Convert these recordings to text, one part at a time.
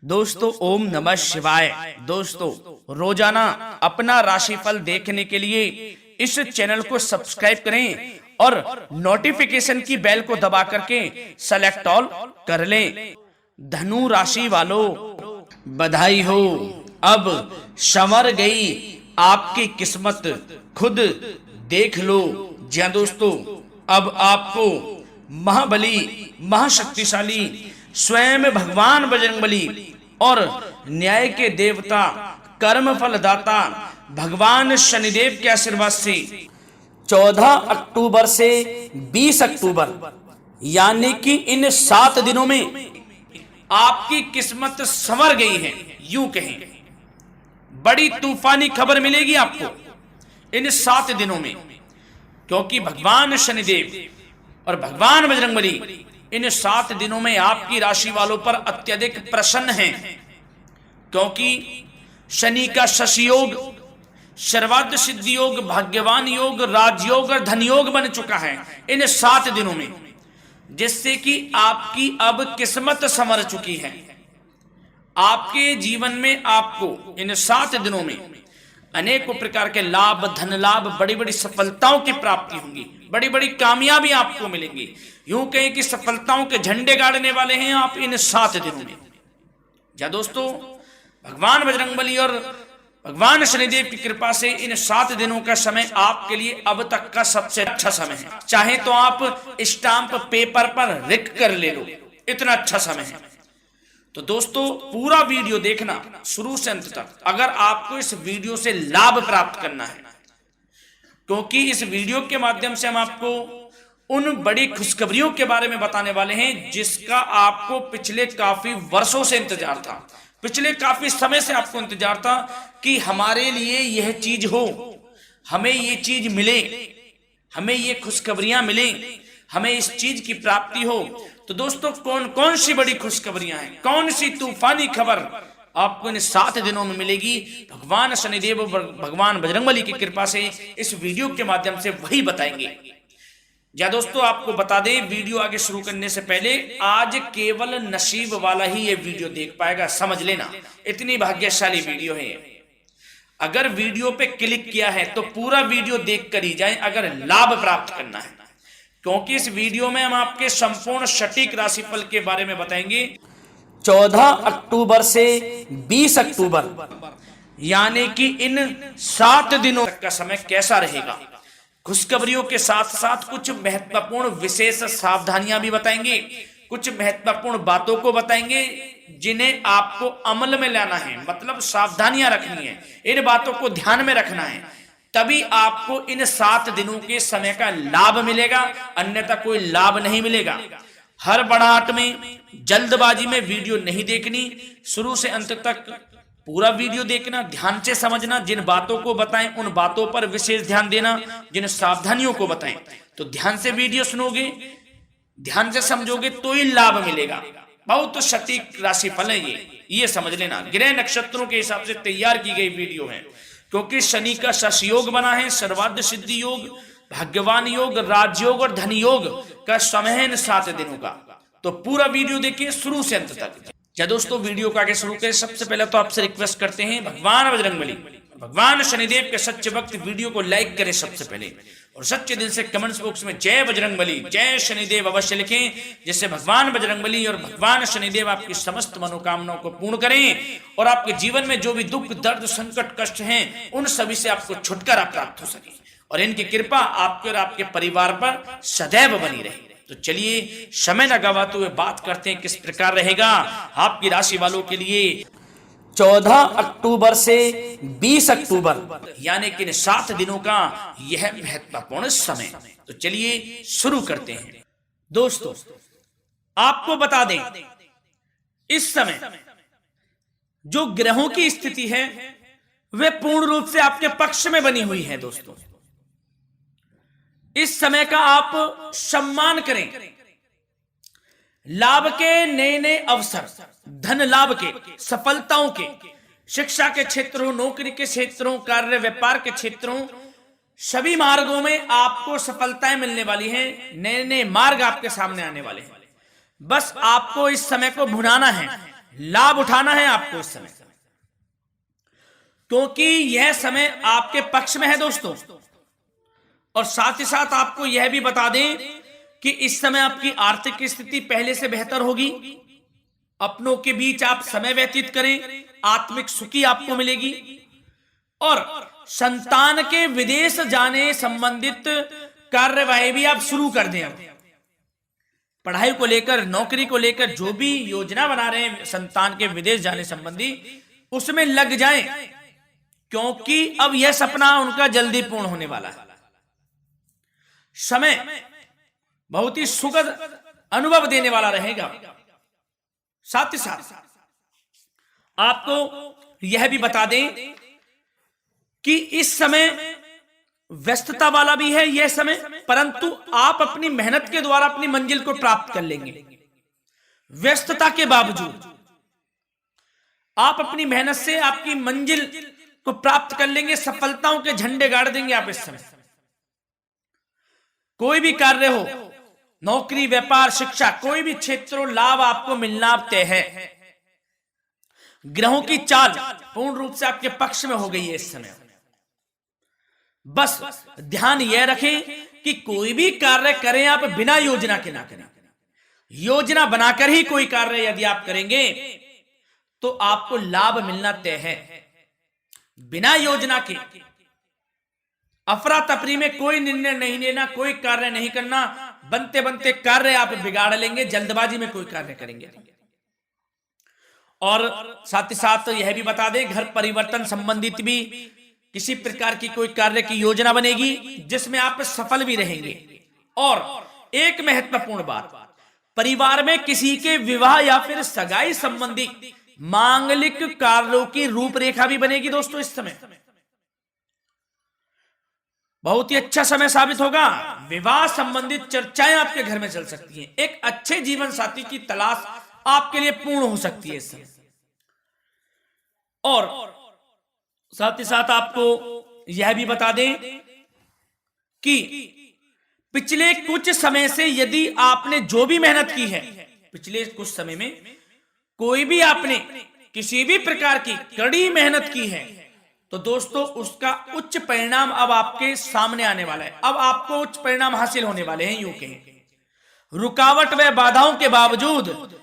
दोस्तों ओम नमः शिवाय। दोस्तों रोजाना अपना राशिफल देखने के लिए इस चैनल को सब्सक्राइब करें और नोटिफिकेशन की बेल को दबा करके सेलेक्ट ऑल कर लें। धनु राशि वालों बधाई हो, अब संवर गई आपकी किस्मत, खुद देख लो। जी हाँ दोस्तों, अब आपको महाबली महाशक्तिशाली स्वयं भगवान बजरंगबली और न्याय के देवता कर्म फलदाता भगवान शनिदेव के आशीर्वाद से 14 अक्टूबर से 20 अक्टूबर यानी कि इन 7 दिनों में आपकी किस्मत संवर गई है। यूं कहें बड़ी तूफानी खबर मिलेगी आपको इन 7 दिनों में, क्योंकि भगवान शनिदेव और भगवान बजरंगबली इन 7 दिनों में आपकी राशि वालों पर अत्यधिक प्रसन्न हैं, क्योंकि शनि का शशि योग, सर्वार्थ सिद्धि योग, भाग्यवान योग, राजयोग और धन योग बन चुका है इन 7 दिनों में, जिससे कि आपकी अब किस्मत संवर चुकी है। आपके जीवन में आपको इन 7 दिनों में अनेकों प्रकार के लाभ, धन लाभ, बड़ी बड़ी सफलताओं की प्राप्ति होंगी, बड़ी बड़ी कामयाबी आपको मिलेंगी। यूं कहें कि सफलताओं के झंडे गाड़ने वाले हैं आप इन 7 दिनों में। या दोस्तों, भगवान बजरंगबली और भगवान शनिदेव की कृपा से इन 7 दिनों का समय आपके लिए अब तक का सबसे अच्छा समय है। चाहे तो आप स्टाम्प पेपर पर लिख कर ले लो, इतना अच्छा समय है। तो दोस्तों पूरा वीडियो देखना शुरू से अंत तक, अगर आपको इस वीडियो से लाभ प्राप्त करना है, क्योंकि इस वीडियो के माध्यम से हम आपको उन बड़ी खुशखबरियों के बारे में बताने वाले हैं जिसका आपको पिछले काफी वर्षों से इंतजार था, पिछले काफी समय से आपको इंतजार था कि हमारे लिए यह चीज हो, हमें ये चीज मिले, हमें ये खुशखबरियां मिले, हमें इस चीज की प्राप्ति हो। तो दोस्तों कौन कौन सी बड़ी खुशखबरियां हैं, कौन सी तूफानी खबर आपको इन 7 दिनों में मिलेगी, भगवान शनिदेव और भगवान बजरंगबली की कृपा से इस वीडियो के माध्यम से वही बताएंगे। या दोस्तों आपको बता दें, वीडियो आगे शुरू करने से पहले आज केवल नसीब वाला ही ये वीडियो देख पाएगा, समझ लेना, इतनी भाग्यशाली वीडियो है। अगर वीडियो पे क्लिक किया है तो पूरा वीडियो देख कर ही जाए अगर लाभ प्राप्त करना है, क्योंकि इस वीडियो में हम आपके संपूर्ण सटीक राशिफल के बारे में बताएंगे। 14 अक्टूबर से 20 अक्टूबर यानी कि इन 7 दिनों का समय कैसा रहेगा। खुशखबरियों के साथ साथ कुछ महत्वपूर्ण विशेष सावधानियां भी बताएंगे, कुछ महत्वपूर्ण बातों को बताएंगे जिन्हें आपको अमल में लाना है, मतलब सावधानियां रखनी है, इन बातों को ध्यान में रखना है, तभी आपको इन 7 दिनों के समय का लाभ मिलेगा, अन्यथा कोई लाभ नहीं मिलेगा। हड़बड़ाहट में, जल्दबाजी में वीडियो नहीं देखनी, शुरू से अंत तक पूरा वीडियो देखना, ध्यान से समझना, जिन बातों को बताएं उन बातों पर विशेष ध्यान देना, जिन सावधानियों को बताएं तो ध्यान से वीडियो सुनोगे, ध्यान से समझोगे तो ही लाभ मिलेगा। बहुत सटीक राशिफल है ये समझ लेना, ग्रह नक्षत्रों के हिसाब से तैयार की गई वीडियो है, क्योंकि शनि का शशि योग बना है, सर्वार्थ सिद्धि योग, भाग्यवान योग, राजयोग और धन योग का समय है इन 7 दिनों का। तो पूरा वीडियो देखिए शुरू से अंत तक। क्या दोस्तों वीडियो को आगे शुरू करें, सबसे पहले तो आपसे रिक्वेस्ट करते हैं, भगवान बजरंगबली, भगवान शनिदेव के सच्चे भक्त वीडियो को लाइक करें सबसे पहले, और सच्चे दिल से कमेंट्स बॉक्स में जय बजरंगबली, जय शनिदेव अवश्य लिखें, जिससे भगवान बजरंगबली और भगवान शनिदेव आपकी समस्त मनोकामनाओं को पूर्ण करें और आपके जीवन में जो भी दुख, दर्द, संकट, कष्ट हैं उन सभी से आपको छुटकारा प्राप्त हो सके और इनकी कृपा आपके और आपके परिवार पर सदैव बनी रहे। तो चलिए समय न गवाते हुए बात करते हैं किस प्रकार रहेगा आपकी राशि वालों के लिए 14 अक्टूबर से 20 अक्टूबर यानी कि 7 दिनों का यह महत्वपूर्ण समय। तो चलिए शुरू करते हैं। दोस्तों आपको बता दें, इस समय जो ग्रहों की स्थिति है वे पूर्ण रूप से आपके पक्ष में बनी हुई है। दोस्तों इस समय का आप सम्मान करें, लाभ के नए नए अवसर, धन लाभ के, सफलताओं के, शिक्षा के क्षेत्रों, नौकरी के क्षेत्रों, कार्य व्यापार के क्षेत्रों, सभी मार्गों में आपको सफलताएं मिलने वाली हैं, नए नए मार्ग आपके सामने आने वाले हैं। बस आपको इस समय को भुनाना है, लाभ उठाना है आपको इस समय, क्योंकि यह समय आपके पक्ष में है दोस्तों। और साथ ही साथ आपको यह भी बता दें कि इस समय आपकी आर्थिक स्थिति पहले से बेहतर होगी। अपनों के बीच आप समय व्यतीत करें, आत्मिक सुखी आपको मिलेगी। और संतान के विदेश जाने संबंधित कार्यवाही भी आप शुरू कर दें। अब पढ़ाई को लेकर, नौकरी को लेकर जो भी योजना बना रहे हैं संतान के विदेश जाने संबंधी, उसमें लग जाएं, क्योंकि अब यह सपना उनका जल्दी पूर्ण होने वाला है। समय बहुत ही सुखद अनुभव देने वाला रहेगा। साथ ही साथ आपको यह भी बता दें कि इस समय व्यस्तता वाला भी है यह समय, परंतु आप अपनी मेहनत के द्वारा अपनी मंजिल को प्राप्त कर लेंगे। व्यस्तता के बावजूद आप अपनी मेहनत से आपकी मंजिल को प्राप्त कर लेंगे, सफलताओं के झंडे गाड़ देंगे आप इस समय। कोई भी कार्य हो, नौकरी, व्यापार, शिक्षा, कोई भी क्षेत्र, लाभ आपको मिलना तय है। ग्रहों की चाल पूर्ण रूप से आपके पक्ष में हो गई है इस समय। बस ध्यान यह रखें कि कोई भी कार्य करें आप बिना योजना के ना करें। योजना बनाकर ही कोई कार्य यदि आप करेंगे तो आपको लाभ मिलना तय है। बिना योजना के अफरा तफरी में कोई निर्णय नहीं लेना, कोई कार्य नहीं करना। बनते बनते कार्य आप बिगाड़ लेंगे, जल्दबाजी में कोई कार्य करेंगे। और साथ ही साथ यह भी बता दें, घर परिवर्तन संबंधित भी किसी प्रकार की कोई कार्य की योजना बनेगी जिसमें आप सफल भी रहेंगे। और एक महत्वपूर्ण बात, परिवार में किसी के विवाह या फिर सगाई संबंधी मांगलिक कार्यों की रूपरेखा भी बनेगी दोस्तों इस समय। बहुत ही अच्छा समय साबित होगा। विवाह संबंधित चर्चाएं आपके घर में चल सकती हैं। एक अच्छे जीवन साथी की तलाश आपके लिए पूर्ण हो सकती है इस समय। और साथ ही साथ आपको यह भी बता दें कि पिछले कुछ समय से यदि आपने जो भी मेहनत की है, पिछले कुछ समय में कोई भी आपने किसी भी प्रकार की कड़ी मेहनत की है, तो दोस्तों उसका उच्च परिणाम अब आपके सामने आने वाला है। अब आपको उच्च परिणाम हासिल होने वाले हैं। यूं कहें रुकावट व बाधाओं के बावजूद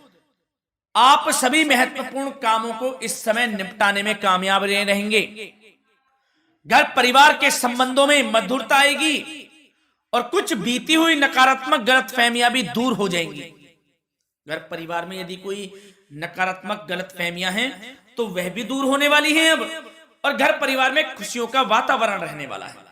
आप सभी महत्वपूर्ण कामों को इस समय निपटाने में कामयाब रहेंगे। घर परिवार के संबंधों में मधुरता आएगी और कुछ बीती हुई नकारात्मक गलतफहमियां भी दूर हो जाएंगी। घर परिवार में यदि कोई नकारात्मक गलतफहमियां हैं तो वह भी दूर होने वाली हैं अब, और घर परिवार में खुशियों का वातावरण रहने वाला है।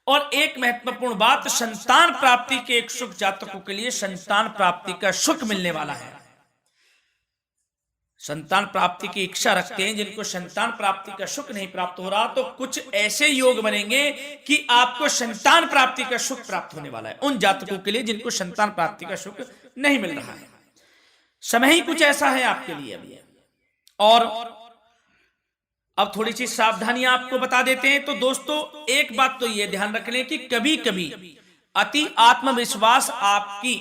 और एक महत्वपूर्ण बात, संतान प्राप्ति के इच्छुक जातकों के लिए संतान प्राप्ति का सुख मिलने वाला है। संतान प्राप्ति की इच्छा रखते हैं जिनको संतान प्राप्ति का सुख नहीं प्राप्त हो रहा, तो कुछ ऐसे योग बनेंगे कि आपको संतान प्राप्ति का सुख प्राप्त होने वाला है। उन जातकों के लिए जिनको संतान प्राप्ति का सुख नहीं मिल रहा है, समय ही कुछ ऐसा है आपके लिए अभी। और अब थोड़ी सी सावधानियां आपको बता देते हैं। तो दोस्तों एक बात तो यह ध्यान रख लें कि कभी कभी अति आत्मविश्वास आपकी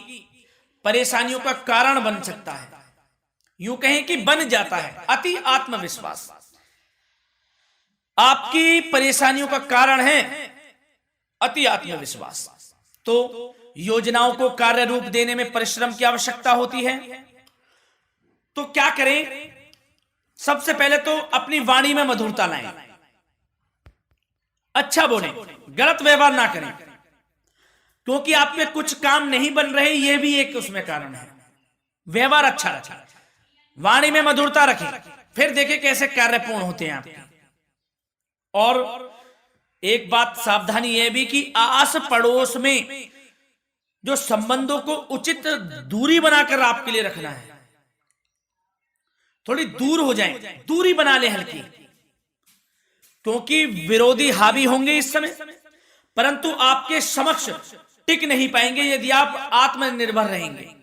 परेशानियों का कारण बन सकता है। यूं कहें कि बन जाता है। अति आत्मविश्वास आपकी परेशानियों का कारण है। अति आत्मविश्वास तो योजनाओं को कार्य रूप देने में परिश्रम की आवश्यकता होती है। तो क्या करें? सबसे पहले तो अपनी वाणी में मधुरता लाएं, अच्छा बोलें, गलत व्यवहार ना करें, क्योंकि आप में कुछ काम नहीं बन रहे, यह भी एक उसमें कारण है। व्यवहार अच्छा रखें, वाणी में मधुरता रखें, फिर देखें कैसे कार्य पूर्ण होते हैं आपके। और एक बात सावधानी यह भी कि आस पड़ोस में जो संबंधों को उचित दूरी बनाकर आपके लिए रखना है। थोड़ी दूर हो जाएं, दूरी बना ले हल्की, क्योंकि विरोधी हावी होंगे इस समय, परंतु आपके समक्ष टिक नहीं पाएंगे यदि आप आत्मनिर्भर रहेंगे।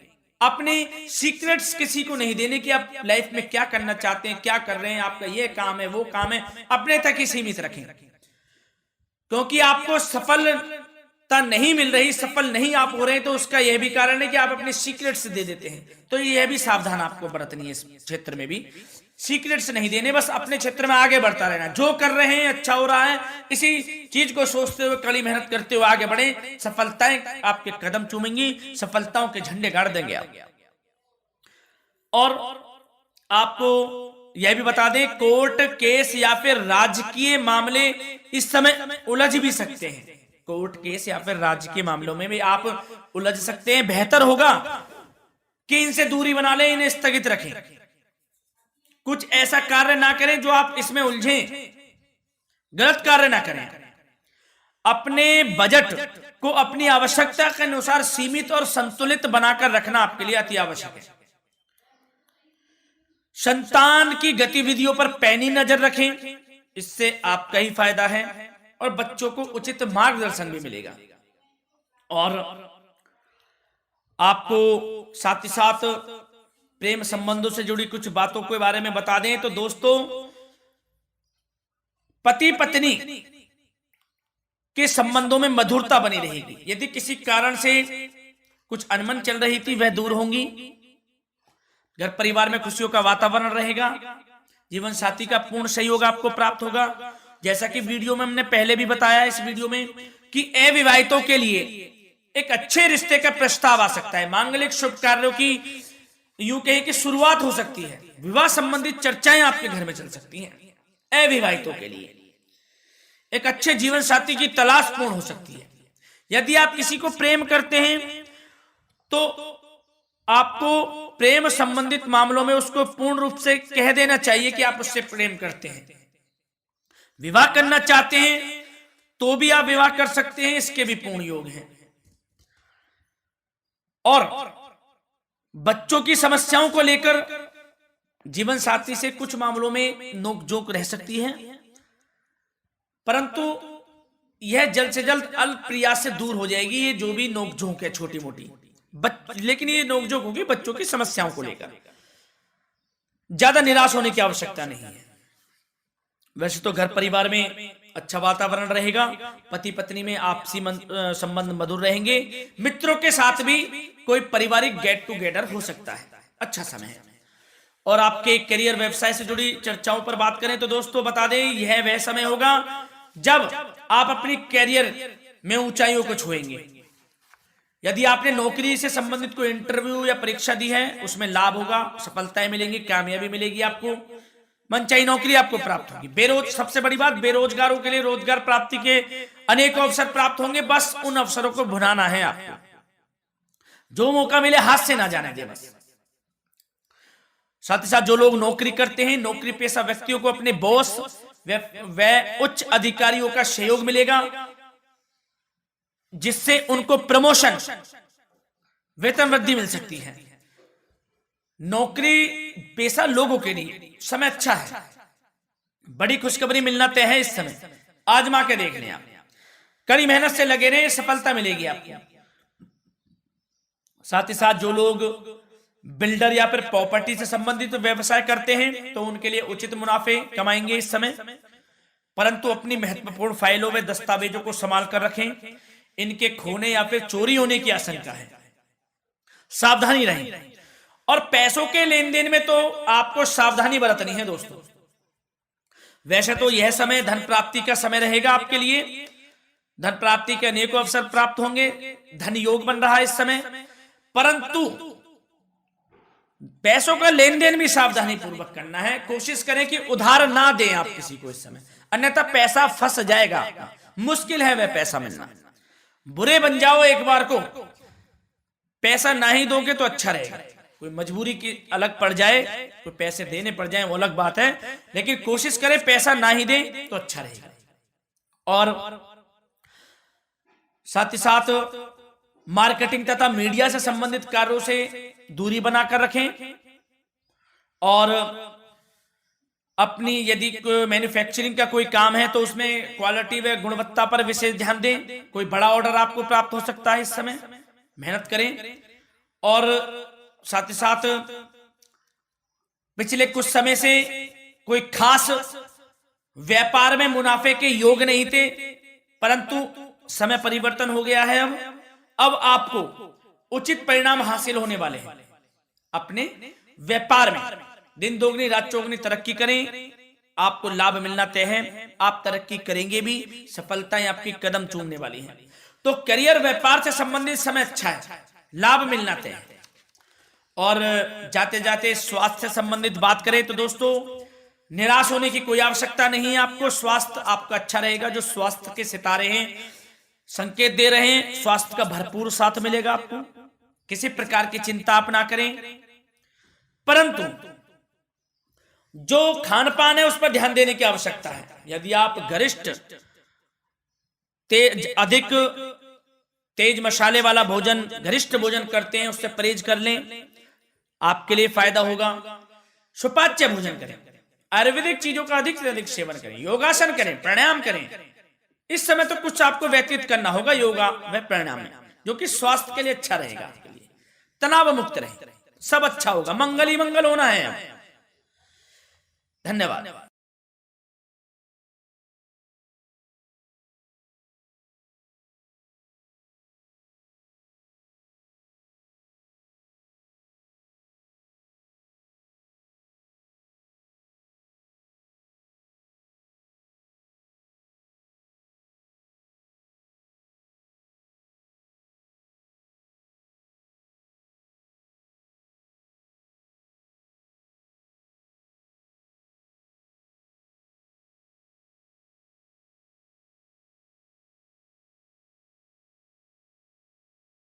अपने सीक्रेट्स किसी को नहीं देने कि आप लाइफ में क्या करना चाहते हैं, क्या कर रहे हैं, आपका ये काम है, वो काम है, अपने तक ही सीमित रखें, क्योंकि आपको सफल नहीं मिल रही, सफल नहीं आप हो रहे, तो उसका यह भी कारण है कि आप अपने सीक्रेट्स दे देते हैं। तो यह भी सावधान आपको बरतनी है, इस क्षेत्र में भी सीक्रेट्स नहीं देने, बस अपने क्षेत्र में आगे बढ़ता रहना। जो कर रहे हैं अच्छा हो रहा है, इसी चीज को सोचते हुए कड़ी मेहनत करते हुए आगे बढ़े। सफलताएं आपके कदम चूमेंगी, सफलताओं के झंडे गाड़ देंगे आप। और आपको यह भी बता दें, कोर्ट केस या फिर राजकीय मामले इस समय उलझ भी सकते हैं। कोर्ट केस या फिर राजकीय मामलों में भी आप उलझ सकते हैं। बेहतर होगा कि इनसे दूरी बना लें, इन्हें स्थगित रखें, कुछ ऐसा कार्य ना करें जो आप इसमें उलझें, गलत कार्य ना करें। अपने बजट को अपनी आवश्यकता के अनुसार सीमित और संतुलित बनाकर रखना आपके लिए अति आवश्यक है। संतान की गतिविधियों पर पैनी नजर रखें, इससे आपका ही फायदा है और बच्चों को उचित मार्गदर्शन भी मिलेगा। और आपको साथ ही साथ प्रेम संबंधों से जुड़ी कुछ बातों के बारे में बता दें तो दोस्तों, पति पत्नी के संबंधों में मधुरता बनी रहेगी। यदि किसी कारण से कुछ अनबन चल रही थी, वह दूर होंगी। घर परिवार में खुशियों का वातावरण रहेगा। जीवन साथी का पूर्ण सहयोग आपको प्राप्त होगा। जैसा कि वीडियो में हमने पहले भी बताया इस वीडियो में कि अविवाहितों के लिए एक अच्छे रिश्ते का प्रस्ताव आ सकता है। मांगलिक शुभ कार्यों की यूं कहें कि शुरुआत हो सकती है। विवाह संबंधित चर्चाएं आपके घर में चल सकती हैं। अविवाहितों के लिए एक अच्छे जीवन साथी की तलाश पूर्ण हो सकती है। यदि आप किसी को प्रेम करते हैं तो आपको प्रेम संबंधित मामलों में उसको पूर्ण रूप से कह देना चाहिए कि आप उससे प्रेम करते हैं। विवाह करना चाहते हैं तो भी आप विवाह कर सकते हैं, इसके भी पूर्ण योग हैं। और बच्चों की समस्याओं को लेकर जीवन साथी से कुछ मामलों में नोकझोंक रह सकती है, परंतु यह जल्द से जल्द अल्प प्रयास से दूर हो जाएगी। ये जो भी नोकझोंक है छोटी मोटी, लेकिन ये नोकझोंक होगी बच्चों की समस्याओं को लेकर। ज्यादा निराश होने की आवश्यकता नहीं है। वैसे तो घर परिवार में अच्छा वातावरण रहेगा, पति पत्नी में आपसी संबंध मधुर रहेंगे। मित्रों के साथ भी कोई पारिवारिक गेट टुगेदर हो सकता है, अच्छा समय है। और आपके करियर व्यवसाय से जुड़ी चर्चाओं पर बात करें तो दोस्तों बता दें, यह वह समय होगा जब आप अपनी करियर में ऊंचाइयों को छुएंगे। यदि आपने नौकरी से संबंधित कोई इंटरव्यू या परीक्षा दी है, उसमें लाभ होगा, सफलताएं मिलेंगी, कामयाबी मिलेगी, आपको मनचाही नौकरी आपको प्राप्त होगी। सबसे बड़ी बात, बेरोजगारों के लिए रोजगार प्राप्ति के अनेकों अवसर प्राप्त होंगे। बस उन अवसरों को भुनाना है आपको। जो मौका मिले हाथ से ना जाने दे बस। साथ ही साथ जो लोग नौकरी करते हैं, नौकरी पेशा व्यक्तियों को अपने बॉस व उच्च अधिकारियों का सहयोग मिलेगा, जिससे उनको प्रमोशन, वेतन वृद्धि मिल सकती है। नौकरी पेशा लोगों के लिए समय अच्छा है। बड़ी खुशखबरी मिलना तय है इस समय, आजमा के देख लें आप। कड़ी मेहनत से लगे रहे, सफलता मिलेगी आपको। साथ ही साथ जो लोग बिल्डर या फिर प्रॉपर्टी से संबंधित व्यवसाय करते हैं तो उनके लिए उचित मुनाफे कमाएंगे इस समय, परंतु अपनी महत्वपूर्ण फाइलों व दस्तावेजों को संभाल कर रखें। इनके खोने या फिर चोरी होने की आशंका है, सावधानी रहें। और पैसों के लेन देन में तो आपको सावधानी बरतनी है दोस्तों। वैसे तो यह समय धन प्राप्ति का समय रहेगा आपके लिए। धन प्राप्ति के अनेकों अवसर प्राप्त होंगे, धन योग बन रहा है इस समय, परंतु पैसों का लेन देन भी सावधानी पूर्वक करना है। कोशिश करें कि उधार ना दें आप किसी को इस समय, अन्यथा पैसा फंस जाएगा आपका। मुश्किल है वह पैसा मिलना। बुरे बन जाओ एक बार को, पैसा ना ही दोगे तो अच्छा रहेगा। कोई मजबूरी की अलग पड़ जाए, कोई पैसे देने पड़ जाए वो अलग बात है, लेकिन कोशिश करें पैसा ना ही दें तो अच्छा रहेगा। और साथ ही साथ मार्केटिंग तथा मीडिया से संबंधित कार्यों से दूरी बनाकर रखें। और अपनी यदि मैन्युफैक्चरिंग का कोई काम है तो उसमें क्वालिटी व गुणवत्ता पर विशेष ध्यान दें। कोई बड़ा ऑर्डर आपको प्राप्त हो सकता है इस समय, मेहनत करें। और साथ ही साथ पिछले कुछ समय से कोई खास व्यापार में मुनाफे के योग नहीं थे, परंतु समय परिवर्तन हो गया है। अब आपको उचित परिणाम हासिल होने वाले हैं अपने व्यापार में। दिन दोगुनी रात चौगुनी तरक्की करें, आपको लाभ मिलना तय है। आप तरक्की करेंगे भी, सफलताएं आपकी कदम चूमने वाली हैं। तो करियर व्यापार से संबंधित समय अच्छा है, लाभ मिलना तय है। और जाते जाते स्वास्थ्य से संबंधित बात करें तो दोस्तों निराश होने की कोई आवश्यकता नहीं है आपको। स्वास्थ्य आपका अच्छा रहेगा। जो स्वास्थ्य के सितारे हैं संकेत दे रहे हैं, स्वास्थ्य का भरपूर साथ मिलेगा आपको। किसी प्रकार की चिंता आप ना करें, परंतु जो खान पान है उस पर ध्यान देने की आवश्यकता है। यदि आप गरिष्ठ अधिक तेज मसाले वाला भोजन, गरिष्ठ भोजन करते हैं, उससे परहेज कर लें, आपके लिए फायदा होगा। सुपाच्य भोजन करें, आयुर्वेदिक चीजों का अधिक से अधिक सेवन करें, योगासन करें, प्राणायाम करें। इस समय तो कुछ आपको व्यतीत करना होगा योगा व प्राणायाम में, जो कि स्वास्थ्य के लिए अच्छा रहेगा, आपके लिए तनाव मुक्त रहे, सब अच्छा होगा। मंगल ही मंगल होना है। धन्यवाद।